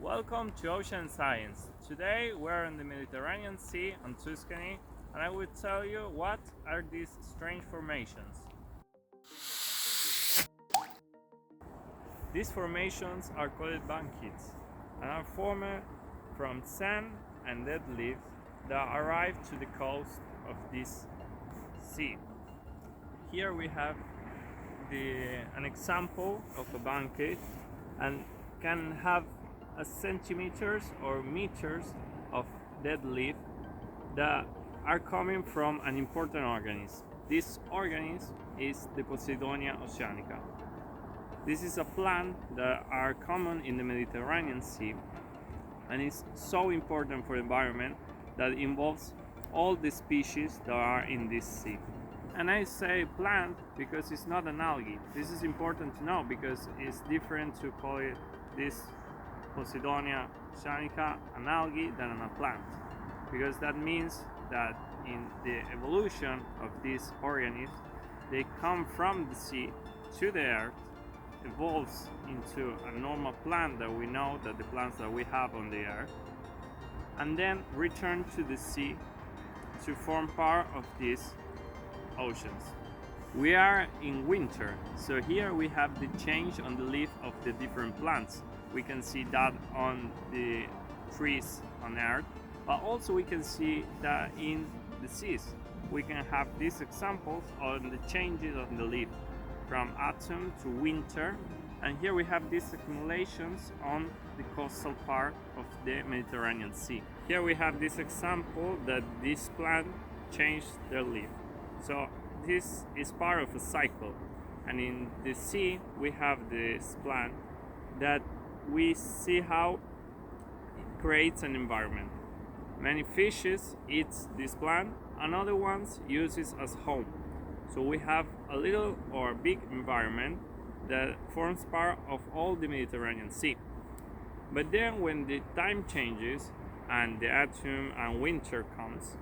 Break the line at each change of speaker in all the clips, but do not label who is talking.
Welcome to Ocean Science. Today we're in the Mediterranean Sea on Tuscany, and I will tell you what are these strange formations. These formations are called banquettes and are formed from sand and dead leaves that arrive to the coast of this sea. Here we have an example of a banquet and can have centimeters or meters of dead leaf that are coming from an important organism. This organism is the Posidonia Oceanica. This is a plant that are common in the Mediterranean Sea and is so important for the environment that it involves all the species that are in this sea. And I say plant because it's not an algae. This is important to know because it's different to call it this Posidonia Oceanica an algae than a plant, because that means that in the evolution of these organisms they come from the sea to the earth, evolves into a normal plant that we know that the plants that we have on the earth, and then return to the sea to form part of these oceans. We are in winter, so here we have the change on the leaf of the different plants. We can see that on the trees on earth, but also we can see that in the seas. We can have these examples on the changes on the leaf from autumn to winter, and here we have these accumulations on the coastal part of the Mediterranean Sea. Here we have this example that this plant changed their leaf. So this is part of a cycle, and in the sea we have this plant that we see how it creates an environment. Many fishes eat this plant and other ones use it as home. So we have a little or big environment that forms part of all the Mediterranean Sea. But then when the time changes and the autumn and winter comes,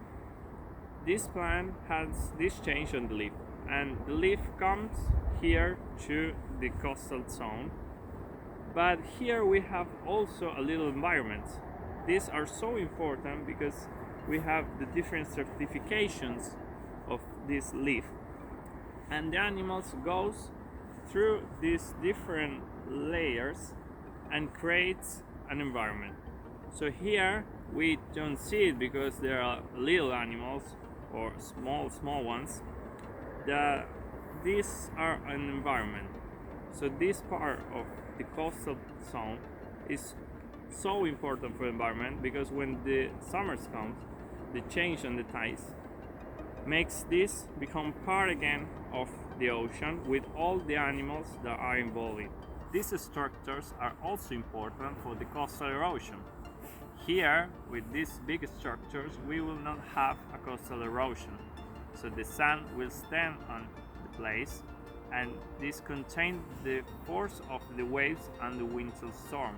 this plant has this change on the leaf, and the leaf comes here to the coastal zone. But here we have also a little environment. These are so important because we have the different certifications of this leaf, and the animals goes through these different layers and creates an environment. So here we don't see it because there are little animals or small ones that these are an environment. So this part of the coastal zone is so important for the environment because when the summers comes, the change on the tides makes this become part again of the ocean with all the animals that are involved. These structures are also important for the coastal erosion. Here, with these big structures, we will not have a coastal erosion. So the sand will stand on the place, and this contains the force of the waves and the winter storm.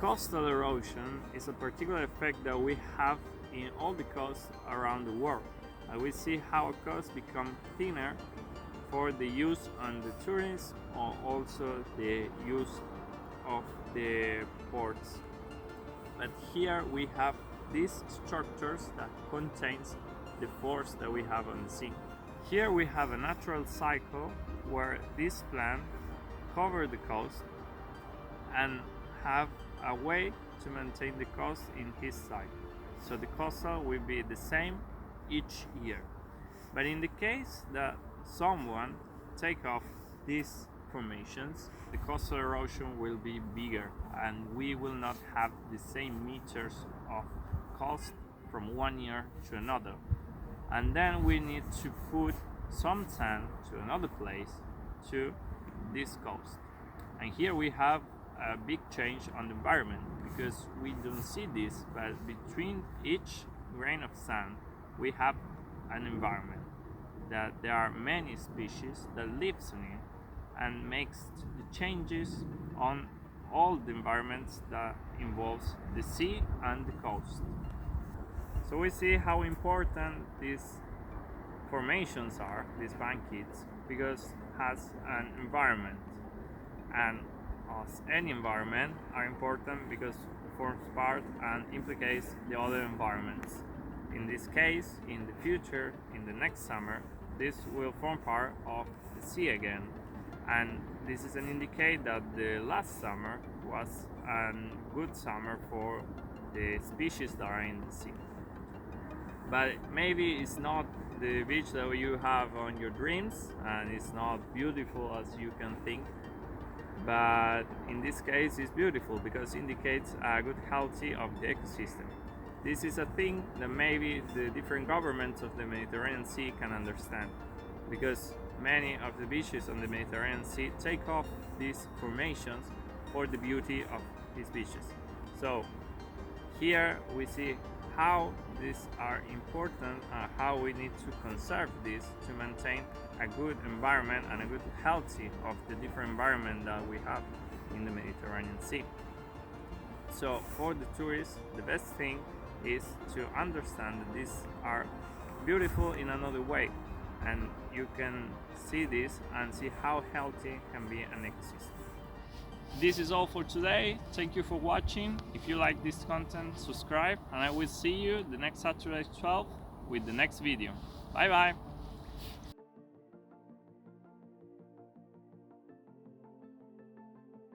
Coastal erosion is a particular effect that we have in all the coasts around the world. And we see how a coast becomes thinner for the use on the tourism or also the use of the ports. But here we have these structures that contains the force that we have on the sea. Here we have a natural cycle where this plant cover the coast and have a way to maintain the coast in his side. So the coastal will be the same each year. But in the case that someone take off these formations, the coastal erosion will be bigger and we will not have the same meters of coast from one year to another. And then we need to put some sand to another place to this coast. And here we have a big change on the environment because we don't see this, but between each grain of sand we have an environment that there are many species that lives in it and makes the changes on all the environments that involves the sea and the coast. So we see how important these formations are, these banquettes, because has an environment, and as any environment, are important because it forms part and implicates the other environments. In this case, in the future, in the next summer, this will form part of the sea again, and this is an indicate that the last summer was a good summer for the species that are in the sea. But maybe it's not the beach that you have on your dreams, and it's not beautiful as you can think, but in this case it's beautiful because it indicates a good healthy of the ecosystem. This is a thing that maybe the different governments of the Mediterranean Sea can understand, because many of the beaches on the Mediterranean Sea take off these formations for the beauty of these beaches. So here we see how these are important and how we need to conserve this to maintain a good environment and a good healthy of the different environment that we have in the Mediterranean Sea. So for the tourists, the best thing is to understand that these are beautiful in another way, and you can see this and see how healthy can be an ecosystem. This is all for today. Thank you for watching. If you like this content, subscribe, and I will see you the next Saturday 12 with the next video. Bye bye.